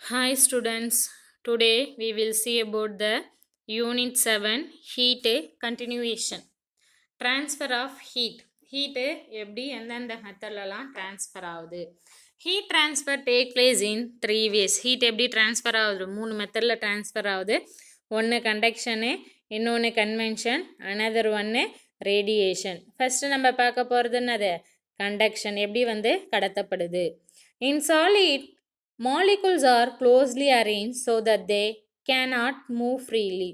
Hi students, today we will see about the Unit 7 Heat continuation. Transfer of heat. Heat எப்படி எந்தெந்த மெத்தட்லலாம் transfer ஆகுது. Heat transfer take place in 3 ways. Heat எப்படி transfer ஆகுது? 3 மெத்தடில் transfer ஆகுது. ஒன்று கண்டக்ஷனு, இன்னொன்று கன்வென்ஷன், அனதர் ஒன்று ரேடியேஷன். ஃபஸ்ட்டு நம்ம பார்க்க போகிறது என்னது? கண்டக்ஷன் எப்படி கடத்தப்படுது. In solid molecules are closely arranged so that they cannot move freely.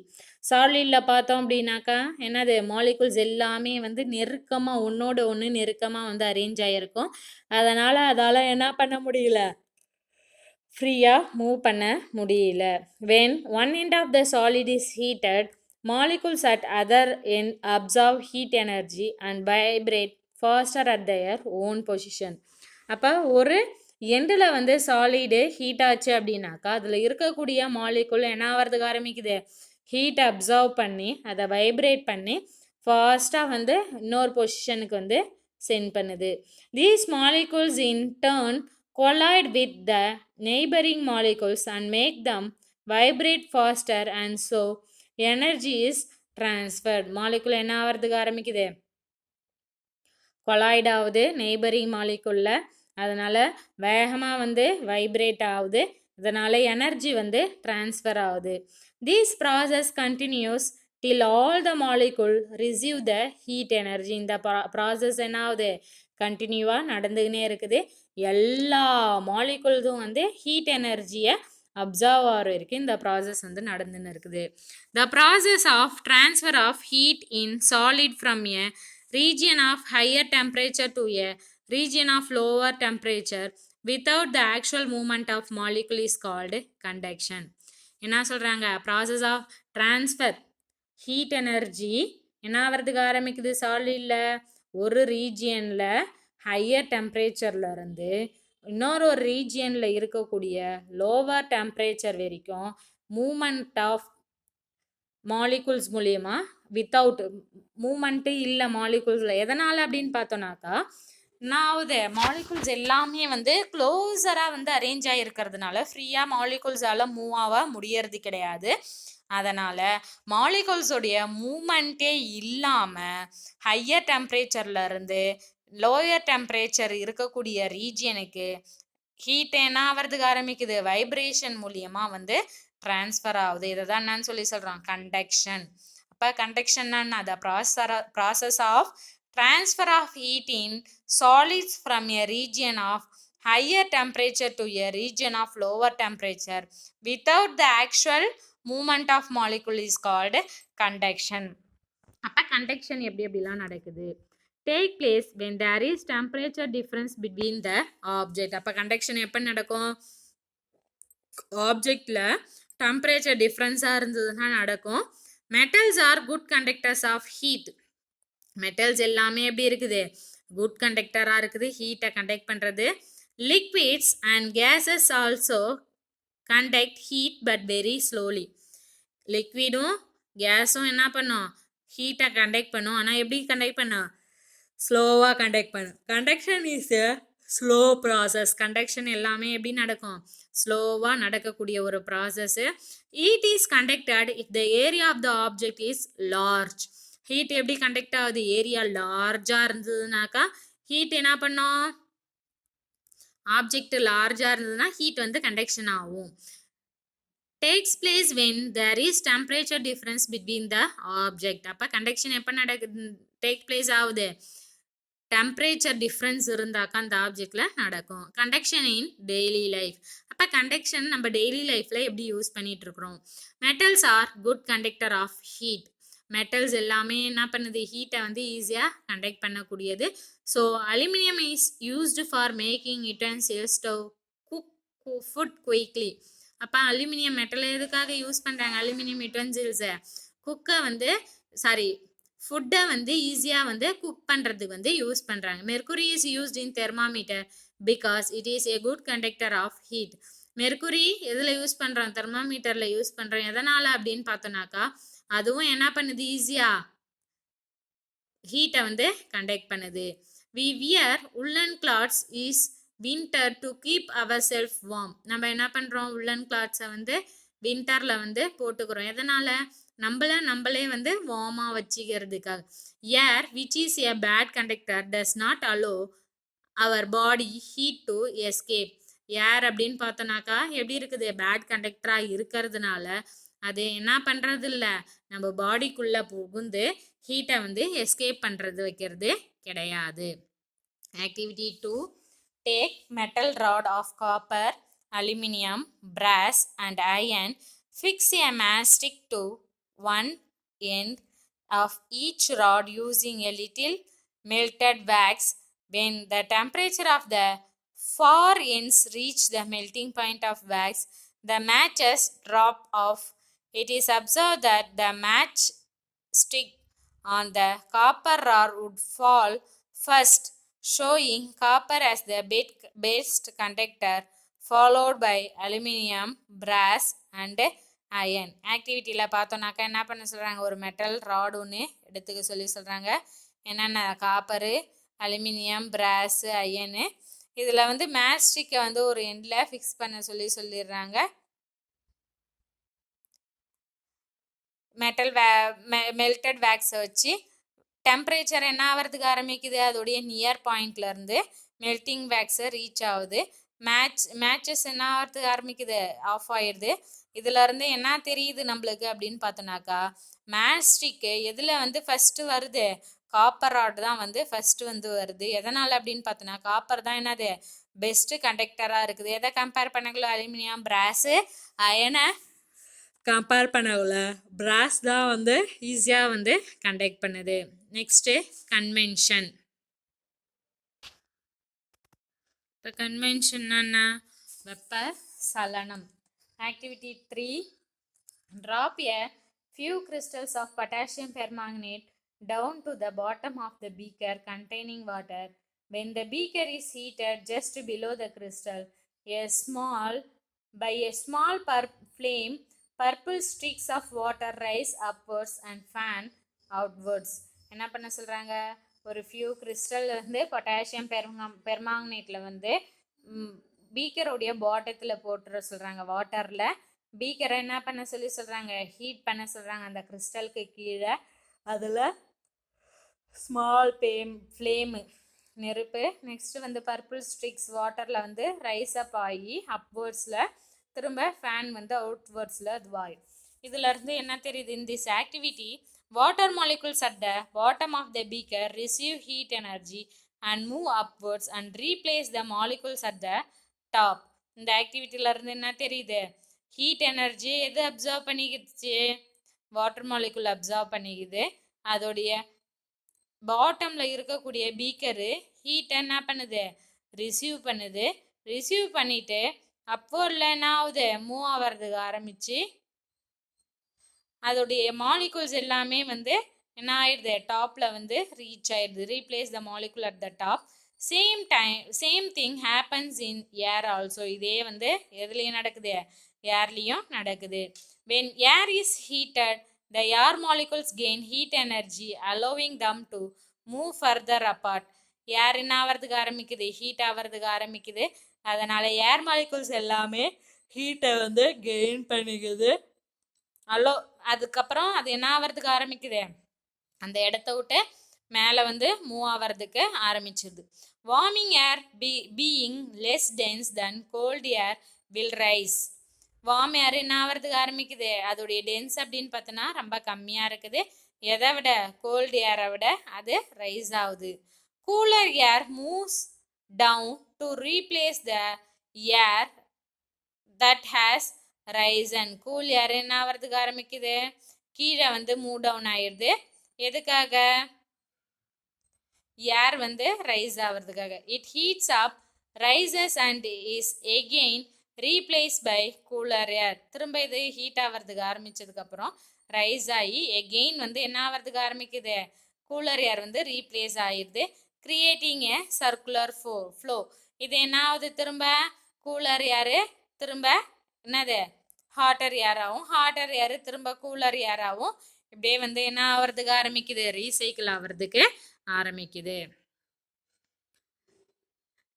சாலிடில் பார்த்தோம் அப்படின்னாக்கா என்னது, மாலிகுல்ஸ் எல்லாமே நெருக்கமாக ஒன்றோட ஒன்று நெருக்கமாக அரேஞ்ச் ஆகிருக்கும். அதனால் அதால் என்ன பண்ண முடியல, ஃப்ரீயாக மூவ் பண்ண முடியல. when one end of the solid is heated, molecules at other end absorb heat energy and vibrate faster at their own position. அப்போ ஒரு எண்டில் சாலிடு ஹீட் ஆச்சு அப்படின்னாக்கா அதில் இருக்கக்கூடிய மாலிகுல் என்ன ஆகிறதுக்கு ஆரம்பிக்குது, ஹீட் அப்சர்வ் பண்ணி அதை வைப்ரேட் பண்ணி ஃபாஸ்ட்டாக இன்னொரு பொசிஷனுக்கு சென்ட் பண்ணுது. These molecules in turn collide with the neighboring molecules and make them vibrate faster and so energy is transferred. Molecule என்ன ஆகிறதுக்கு ஆரம்பிக்குது, கொலாய்ட் ஆகுது நெய்பரிங் மாலிகுலில். அதனால் வேகமாக வைப்ரேட் ஆகுது. இதனால் எனர்ஜி ட்ரான்ஸ்ஃபர் ஆகுது. These process continues till all the molecule receive the heat energy. இந்த ப்ராசஸ் என்ன ஆகுது, கண்டினியூவாக நடந்துக்கினே இருக்குது. எல்லா மாலிகுல்ஸும் ஹீட் எனர்ஜியை அப்சர்வ் ஆகிற வரைக்கும் இந்த ப்ராசஸ் நடந்துன்னு இருக்குது. The process of transfer of heat in solid from a region of higher temperature to a region of lower temperature without the actual movement of molecule is called conduction. என்ன சொல்கிறாங்க, process of transfer heat energy என்ன ஆகிறதுக்கு ஆரம்பிக்குது, சாலிடில் ஒரு ரீஜியனில் higher டெம்பரேச்சர்லேருந்து இன்னொரு ஒரு ரீஜியனில் இருக்கக்கூடிய lower temperature வரைக்கும் மூமெண்ட் ஆஃப் மாலிகுல்ஸ் மூலியமா வித்தவுட் மூமெண்ட்டு இல்லை மாலிகுல்ஸில். எதனால் அப்படின்னு பார்த்தோன்னாக்கா, நாவது மாலிகுல்ஸ் எல்லாமே க்ளோஸராக அரேஞ்ச் ஆகிருக்கிறதுனால ஃப்ரீயாக மாலிகுல்ஸால் மூவ் ஆக முடியறது கிடையாது. அதனால் மாலிகுல்ஸோடைய மூமெண்ட்டே இல்லாமல் ஹையர் டெம்பரேச்சர்லேருந்து லோயர் டெம்பரேச்சர் இருக்கக்கூடிய ரீஜியனுக்கு ஹீட் என்ன ஆகிறதுக்கு ஆரம்பிக்குது, வைப்ரேஷன் மூலியமாக ட்ரான்ஸ்ஃபர் ஆகுது. இதை தான் என்னன்னு சொல்லி சொல்கிறோம், கண்டக்ஷன். அப்போ கண்டக்ஷன்னா the process of transfer of heat in solids from a region of higher temperature to a region of lower temperature without the actual movement of molecule is called conduction. அப்போ conduction எப்படிலாம் நடக்குது, take place when there is temperature difference between the object. அப்போ conduction எப்போ நடக்கும், ஆப்ஜெக்டில் temperature டிஃப்ரென்ஸாக இருந்ததுன்னா நடக்கும். Metals are good conductors of heat. Metals எல்லாமே எப்படி இருக்குது, குட் கண்டக்டராக இருக்குது, ஹீட்டை கண்டக்ட் பண்ணுறது. Liquids and gases also conduct heat but very slowly. லிக்விடும் கேஸும் என்ன பண்ணும், ஹீட்டை கண்டக்ட் பண்ணும். ஆனால் எப்படி கண்டக்ட் பண்ணும், ஸ்லோவாக கண்டக்ட் பண்ணும். Conduction is a slow process. Conduction எல்லாமே எப்படி நடக்கும், ஸ்லோவாக நடக்கக்கூடிய ஒரு process. Heat is conducted if the area of the object is large. Heat எப்படி கண்டக்ட் ஆகுது, ஏரியா லார்ஜாக இருந்ததுனாக்கா ஹீட் என்ன பண்ணும், ஆப்ஜெக்ட் லார்ஜாக இருந்ததுன்னா ஹீட் கண்டக்ஷன் ஆகும். Takes place when there is temperature difference between the object. அப்போ கண்டக்ஷன் எப்போ நடக்குது, டேக் பிளேஸ் ஆகுது, டெம்பரேச்சர் டிஃப்ரென்ஸ் இருந்தாக்கா அந்த ஆப்ஜெக்டில் நடக்கும். Conduction in daily life. அப்போ கண்டக்ஷன் நம்ம டெய்லி லைஃப்பில் எப்படி யூஸ் பண்ணிகிட்டு இருக்கிறோம். Metals are good conductor of heat. Metals எல்லாமே என்ன பண்ணுது, ஹீட்டை ஈஸியாக கண்டக்ட் பண்ணக்கூடியது. So aluminium is used for making utensils to cook food quickly. அப்போ அலுமினியம் மெட்டல் எதுக்காக யூஸ் பண்ணுறாங்க, அலுமினியம் யுட்டென்சில்ஸை குக்கை ஃபுட்டை ஈஸியாக குக் பண்ணுறதுக்கு யூஸ் பண்ணுறாங்க. Mercury is used in thermometer because it is a good conductor of heat. Mercury எதில் யூஸ் பண்ணுறோம், தெர்மாமீட்டரில் யூஸ் பண்ணுறோம். எதனால் அப்படின்னு பார்த்தோன்னாக்கா அதுவும் என்ன பண்ணுது, ஈஸியாக ஹீட்டை கண்டக்ட் பண்ணுது. We wear woollen clothes is winter to keep our self warm. நம்ம என்ன பண்ணுறோம், உள்ளன் கிளாத்ஸை வந்து வின்டரில் வந்து போட்டுக்கிறோம். எதனால், நம்மளே வந்து வார்மாக வச்சுக்கிறதுக்காக. Air which is a bad conductor does not allow our body heat to escape. Air அப்படின்னு பார்த்தோன்னாக்கா எப்படி இருக்குது, பேட் கண்டக்டராக இருக்கிறதுனால அது என்ன பண்ணுறது இல்லை, நம்ம பாடிக்குள்ளே புகுந்து ஹீட்டை வந்து எஸ்கேப் பண்ணுறது வைக்கிறது கிடையாது. Activity 2, take metal rod of copper, aluminum, brass and iron, fix a matchstick to one end of each rod using a little melted wax. When the temperature of the far ends reach the melting point of wax, the matches drop off. It is observed that the matchstick on the copper rod would fall first, showing copper as the best conductor, followed by aluminum, brass and iron. ஆக்டிவிட்டியில் பார்த்தோன்னாக்கா என்ன பண்ண சொல்கிறாங்க, ஒரு metal rod ஒன்று எடுத்துக்க சொல்லி சொல்கிறாங்க. என்னென்ன, copper, aluminium, brass, iron. இதில் வந்து மேட்ச்ஸ்டிக்கை வந்து ஒரு எண்டில் ஃபிக்ஸ் பண்ண சொல்லிடுறாங்க. மெல்டட் வேக்ஸை வச்சு டெம்பரேச்சர் என்ன ஆகிறதுக்கு ஆரம்பிக்குது, அதோடைய நியர் பாயிண்ட்லேருந்து மெல்டிங் வேக்ஸை ரீச் ஆகுது. மேட்சஸ் என்ன ஆகிறதுக்கு ஆரம்பிக்குது, ஆஃப் ஆயிடுது. இதுலேருந்து என்ன தெரியுது நம்மளுக்கு அப்படின்னு பார்த்தோன்னாக்கா, மேட்ச்ஸ்டிக்கு எதில் வந்து ஃபஸ்ட்டு வருது, காப்பர் ராட் தான் வந்து ஃபஸ்ட்டு வந்து வருது. எதனால் அப்படின்னு பார்த்தோன்னா, காப்பர் தான் என்னது பெஸ்ட்டு கண்டக்டராக இருக்குது. எதை கம்பேர் பண்ணக்குள்ள, அலுமினியம், பிராஸு, அயனை கம்பேர் பண்ணக்குள்ள பிராஸ் தான் வந்து ஈஸியாக வந்து கண்டக்ட் பண்ணுது. Next convention. இப்போ கன்வென்ஷன்னா வெப்ப சலனம். Activity 3, drop a few crystals of potassium permanganate down to the bottom of the beaker containing water. When the beaker is heated just below the crystal, by a small flame, purple streaks of water rise upwards and fan outwards. என்ன பண்ண சொல்கிறாங்க, ஒரு few crystal வந்து potassium பெர்மாங்கனேட்டில் வந்து பீக்கருடைய பாட்டத்தில் போட்டுற சொல்கிறாங்க. வாட்டரில் பீக்கரை என்ன பண்ண சொல்கிறாங்க, ஹீட் பண்ண சொல்கிறாங்க. அந்த கிறிஸ்டலுக்கு கீழே அதில் ஸ்மால் ஃப்ளேமு, நெருப்பு. நெக்ஸ்ட்டு வந்து பர்பிள் ஸ்ட்ரிக்ஸ் வாட்டரில் வந்து ரைஸ் அப் ஆகி அப்வேர்ட்ஸில், திரும்ப ஃபேன் வந்து அவுட்வேர்ட்ஸில் அதுவாகும். இதிலேருந்து என்ன தெரியுது, in this activity water molecules at the bottom of the beaker receive heat energy and move upwards and replace the molecules at the top. இந்த ஆக்டிவிட்டியிலேருந்து என்ன தெரியுது, ஹீட் எனர்ஜி எது அப்சர்வ் பண்ணிக்கிடுச்சு, வாட்டர் மாலிகுல் அப்சர்வ் பண்ணிக்குது. அதோடைய பாட்டமில் இருக்கக்கூடிய பீக்கரு ஹீட்டை என்ன பண்ணுது, ரிசீவ் பண்ணுது. ரிசீவ் பண்ணிவிட்டு அப்போர்டில் என்ன ஆகுது, மூவ் ஆகிறதுக்கு ஆரம்பித்து அதோடைய மாலிகுல்ஸ் எல்லாமே வந்து என்ன ஆயிடுது, டாப்பில் வந்து ரீச் ஆயிடுது. Replace the molecule at the top. Same thing happens in air also. இதே வந்து எதுலேயும் நடக்குது, ஏர்லேயும் நடக்குது. when air is heated, the air molecules gain heat energy, allowing them to move further apart. ஏர் என்ன ஆகிறதுக்கு ஆரம்பிக்குது, ஹீட் ஆகிறதுக்கு ஆரம்பிக்குது. அதனால் ஏர் மாலிகுல்ஸ் எல்லாமே ஹீட்டை வந்து கெயின் பண்ணிக்குது. அதுக்கப்புறம் அது என்ன ஆகிறதுக்கு ஆரம்பிக்குது, அந்த இடத்த விட்டு மேலே வந்து மூவ் ஆகிறதுக்கு ஆரம்பிச்சிருது. Warming air being less dense then cold air will rise. Warm air என்ன ஆகிறதுக்கு ஆரம்பிக்குது, அதோடைய டென்ஸ் அப்படின்னு பார்த்தோன்னா ரொம்ப கம்மியாக இருக்குது. எதை விட, கோல்டு ஏரை விட அது ரைஸ் ஆகுது. Cooler air moves down to replace the air that has rise and cool air என்ன ஆகிறதுக்கு ஆரம்பிக்குது, கீழே வந்து மூவ் டவுன் ஆயிடுது. எதுக்காக, ஏர் வந்து ரைஸ் ஆகிறதுக்காக. It heats up, rises and is again replace by cooler air. திரும்ப இது ஹீட் ஆகிறதுக்கு ஆரம்பித்ததுக்கப்புறம் ரைஸ் ஆகி எகெயின் வந்து என்ன ஆகிறதுக்கு ஆரம்பிக்குது, கூலர் ஏர் வந்து ரீப்ளேஸ் ஆகிடுது. கிரியேட்டிங் ஏ சர்க்குலர் ஃப்ளோ. இது என்ன ஆகுது, திரும்ப கூலர் ஏர் திரும்ப என்னது ஹாட்டர் ஏராகவும், ஹாட்டர் ஏர் திரும்ப கூலர் ஏராகவும் இப்படியே வந்து என்ன ஆகிறதுக்கு ஆரம்பிக்குது, ரீசைக்கிள் ஆகிறதுக்கு ஆரம்பிக்குது.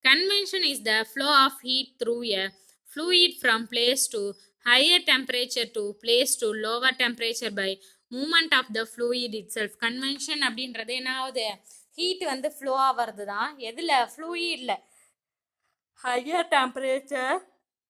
Convection is the flow of heat through a fluid from place to higher temperature to place to lower temperature by movement of the fluid itself. Convection அப்படின்றது என்ன ஆகுது, ஹீட் வந்து ஃப்ளோ ஆகிறது தான் எதில், ஃப்ளூயிடில் ஹையர் டெம்பரேச்சர்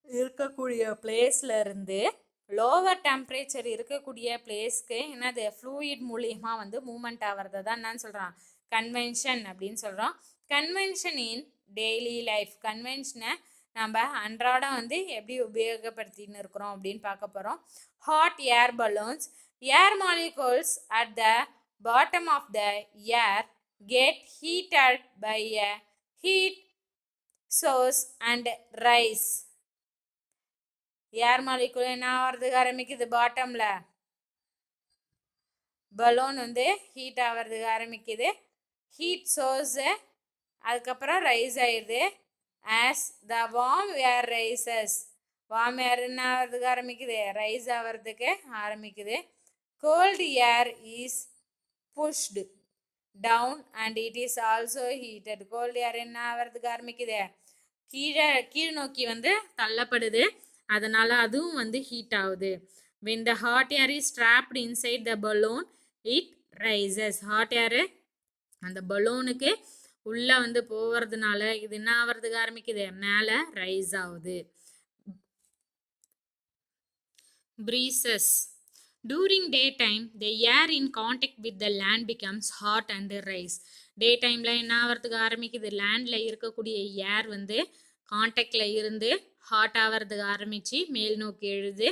இருக்கக்கூடிய பிளேஸில் இருந்து லோவர் டெம்பரேச்சர் இருக்கக்கூடிய பிளேஸ்க்கு என்னது ஃப்ளூயிட் மூலியமாக வந்து மூமெண்ட் ஆகிறது தான் என்னன்னு சொல்கிறான், கன்வென்ஷன் அப்படின்னு சொல்கிறோம். கன்வென்ஷன் இன் டெய்லி லைஃப், கன்வென்ஷனை நம்ம அன்றாடம் வந்து எப்படி உபயோகப்படுத்தின்னு இருக்கிறோம் அப்படின்னு பார்க்க போகிறோம். Hot air balloons, air molecules at the bottom of the air get heated by a heat source and rise. Air molecule என்ன ஆகிறதுக்கு ஆரம்பிக்குது, பாட்டமில் பலூன் வந்து ஹீட் ஆகிறதுக்கு ஆரம்பிக்குது, ஹீட் சோர்ஸு அதுக்கப்புறம் ரைஸ் ஆயிடுது. As the warm air rises, warm air என்ன ஆகிறதுக்கு ஆரம்பிக்குது, ரைஸ் ஆகிறதுக்கு ஆரம்பிக்குது. Cold air is pushed down and it is also heated. Cold air என்ன ஆகிறதுக்கு ஆரம்பிக்குது, கீழ் நோக்கி வந்து தள்ளப்படுது, அதனால அதுவும் வந்து ஹீட் ஆகுது. when the hot air is trapped inside the balloon it rises. hot air அந்த பலூனுக்கு உள்ள வந்து போகிறதுனால இது என்ன ஆகிறதுக்கு ஆரம்பிக்குது, மேலே ரைஸ் ஆகுது. breezes, during daytime the air in contact with the land becomes hot and rise. டே டைமில் என்ன ஆகிறதுக்கு ஆரம்பிக்குது, லேண்டில் இருக்கக்கூடிய ஏர் வந்து கான்டாக்டில் இருந்து ஹாட் ஆகிறதுக்கு ஆரம்பித்து மேல் நோக்கி எழுது.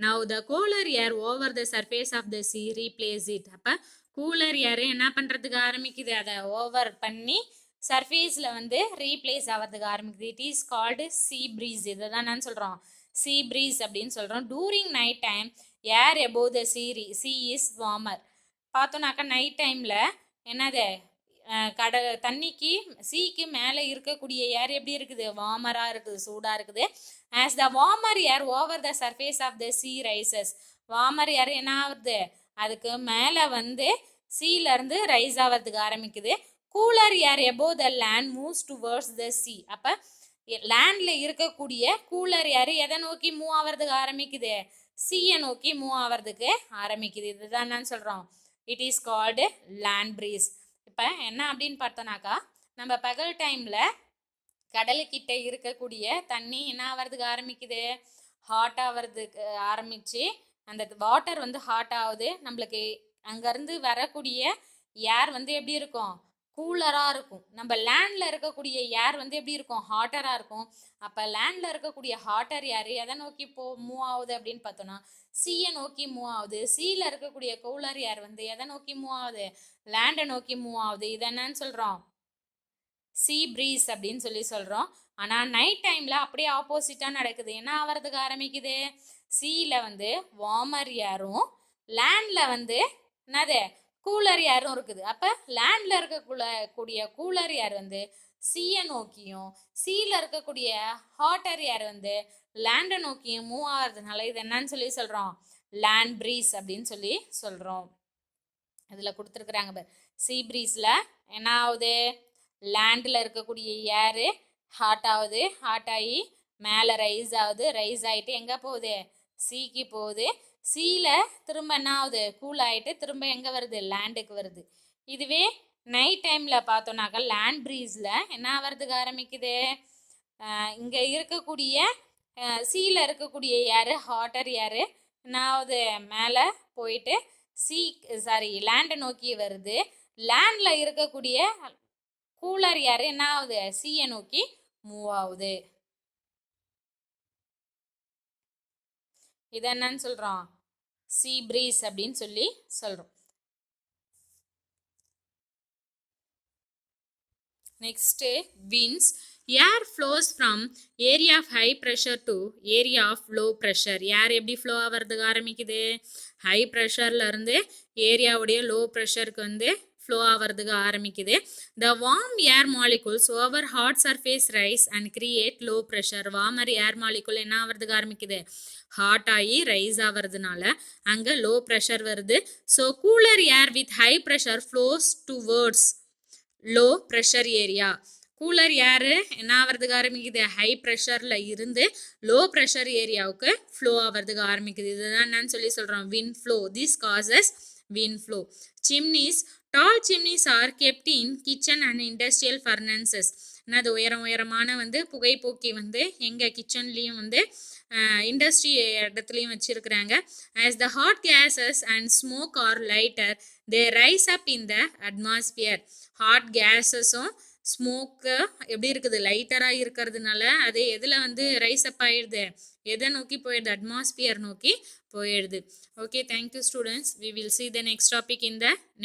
now the cooler air over the surface of the sea replace it. அப்போ கூலர் ஏர் என்ன பண்ணுறதுக்கு ஆரம்பிக்குது, அதை ஓவர் பண்ணி சர்ஃபேஸில் வந்து ரீப்ளேஸ் ஆகிறதுக்கு ஆரம்பிக்குது. It is called sea breeze. இதை தான் நான் சொல்கிறோம் சீ ப்ரீஸ் அப்படின்னு சொல்கிறோம். During night time air above the sea is warmer. பார்த்தோன்னாக்கா நைட் டைமில் என்னது, தண்ணிக்கு சீக்கு மேலே இருக்கக்கூடிய ஏர் எப்படி இருக்குது, வார்மராக இருக்குது, சூடாக இருக்குது. As the warmer air over the surface of the sea rises, warmer air என்ன ஆகுது, அதுக்கு மேலே வந்து சீலேருந்து ரைஸ் ஆகிறதுக்கு ஆரம்பிக்குது. Cooler air above the land moves towards the sea. அப்போ லேண்டில் இருக்கக்கூடிய கூலர் ஏர் எதை நோக்கி மூவ் ஆகிறதுக்கு ஆரம்பிக்குது, சீயை நோக்கி மூவ் ஆகிறதுக்கு ஆரம்பிக்குது. இதுதான் நான் சொல்கிறோம் it is called land breeze. இப்போ என்ன அப்படின்னு பார்த்தோன்னாக்கா, நம்ம பகல் டைமில் கடலுக்கிட்ட இருக்கக்கூடிய தண்ணி என்ன ஆகிறதுக்கு ஆரம்பிக்குது, ஹாட் ஆகிறதுக்கு ஆரம்பித்து அந்த வாட்டர் வந்து ஹாட் ஆகுது. நம்மளுக்கு அங்கேருந்து வரக்கூடிய ஏர் வந்து எப்படி இருக்கும், கூலராக இருக்கும். நம்ம லேண்டில் இருக்கக்கூடிய ஏர் வந்து எப்படி இருக்கும், ஹாட்டராக இருக்கும். அப்போ லேண்டில் இருக்கக்கூடிய ஹாட்டர் ஏர் எதை நோக்கி மூவ் ஆகுது அப்படின்னு பார்த்தோன்னா சீயை நோக்கி மூவ் ஆகுது. சீயில் இருக்கக்கூடிய கூலர் ஏர் வந்து எதை நோக்கி மூவ் ஆகுது, லேண்டை நோக்கி மூவ் ஆகுது. இதை என்னன்னு சொல்கிறோம், சீ ப்ரீஸ் அப்படின்னு சொல்லி சொல்கிறோம். ஆனால் நைட் டைமில் அப்படியே ஆப்போசிட்டாக நடக்குது. என்ன ஆகிறதுக்கு ஆரம்பிக்குது, சீயில் வந்து வார்மர் ஏரும் லேண்டில் வந்து என்னது கூலர் ஏரும் இருக்குது. அப்போ லேண்டில் இருக்கக்கூடிய கூலர் ஏர் வந்து சீயை நோக்கியும் சீயில் இருக்கக்கூடிய ஹாட்டர் ஏர் வந்து லேண்டை நோக்கியும் மூவ் ஆகிறதுனால இது என்னன்னு சொல்லி சொல்கிறோம், லேண்ட் ப்ரீஸ் அப்படின்னு சொல்லி சொல்கிறோம். இதில் கொடுத்துருக்குறாங்க பார், சீ ப்ரீஸில் என்ன ஆகுது, லேண்டில் இருக்கக்கூடிய ஏரு ஹாட் ஆகுது, ஹாட் ஆகி மேலே ரைஸ் ஆகுது, ரைஸ் ஆகிட்டு எங்கே போகுது, சீக்கு போகுது. சீயில் திரும்ப என்ன ஆகுது, கூல் ஆகிட்டு திரும்ப எங்கே வருது, லேண்டுக்கு வருது. இதுவே நைட் டைமில் பார்த்தோன்னாக்கா லேண்ட் ப்ரீஸில் என்ன ஆகிறதுக்கு ஆரம்பிக்குது, இங்கே இருக்கக்கூடிய சீயில் இருக்கக்கூடிய ஏரு ஹாட்டர் ஏரு என்ன ஆகுது, மேலே போயிட்டு லேண்டை நோக்கி வருது. லேண்டில் இருக்கக்கூடிய கூலர் ஏர் என்ன ஆகுது, சீயை நோக்கி மூவ் ஆகுது. இதை என்னன்னு சொல்கிறோம், சீ ப்ரீஸ் அப்படின்னு சொல்லி சொல்கிறோம். Next winds. Air flows from area of high pressure to area of low pressure. ஏர் எப்படி ஃப்ளோ ஆகிறதுக்கு ஆரம்பிக்குது, ஹை ப்ரெஷர்லேருந்து ஏரியாவுடைய லோ ப்ரெஷருக்கு வந்து ஃப்ளோ ஆகிறதுக்கு ஆரம்பிக்குது. The warm air molecules over hot surface rise and create low pressure. Warmer air molecule என்ன ஆகிறதுக்கு ஆரம்பிக்குது, hot ஆகி ரைஸ் ஆகிறதுனால அங்கே லோ ப்ரெஷர் வருது. So cooler air with high pressure flows towards low pressure area. Cooler air என்ன ஆகிறதுக்கு ஆரம்பிக்குது, ஹை ப்ரெஷரில் இருந்து லோ ப்ரெஷர் ஏரியாவுக்கு ஃப்ளோ ஆகிறதுக்கு ஆரம்பிக்குது. இதுதான் என்னன்னு சொல்லி சொல்கிறோம், win flow. This causes wind flow. Chimneys, tall chimneys are kept in kitchen and industrial furnaces. அது உயரமான வந்து புகைப்போக்கி வந்து எங்கள் கிச்சன்லேயும் வந்து இண்டஸ்ட்ரி இடத்துலையும் வச்சுருக்குறாங்க. as the hot gases and smoke are lighter, they rise up in the atmosphere. hot gases-உம் smoke எப்படி இருக்குது, லைட்டராக இருக்கிறதுனால அது எதில் வந்து ரைஸ் அப் ஆயிடுது, எதை நோக்கி போயிடுது, அட்மாஸ்பியர் நோக்கி போயிடுது. Okay, thank you students. we will see the next topic in the next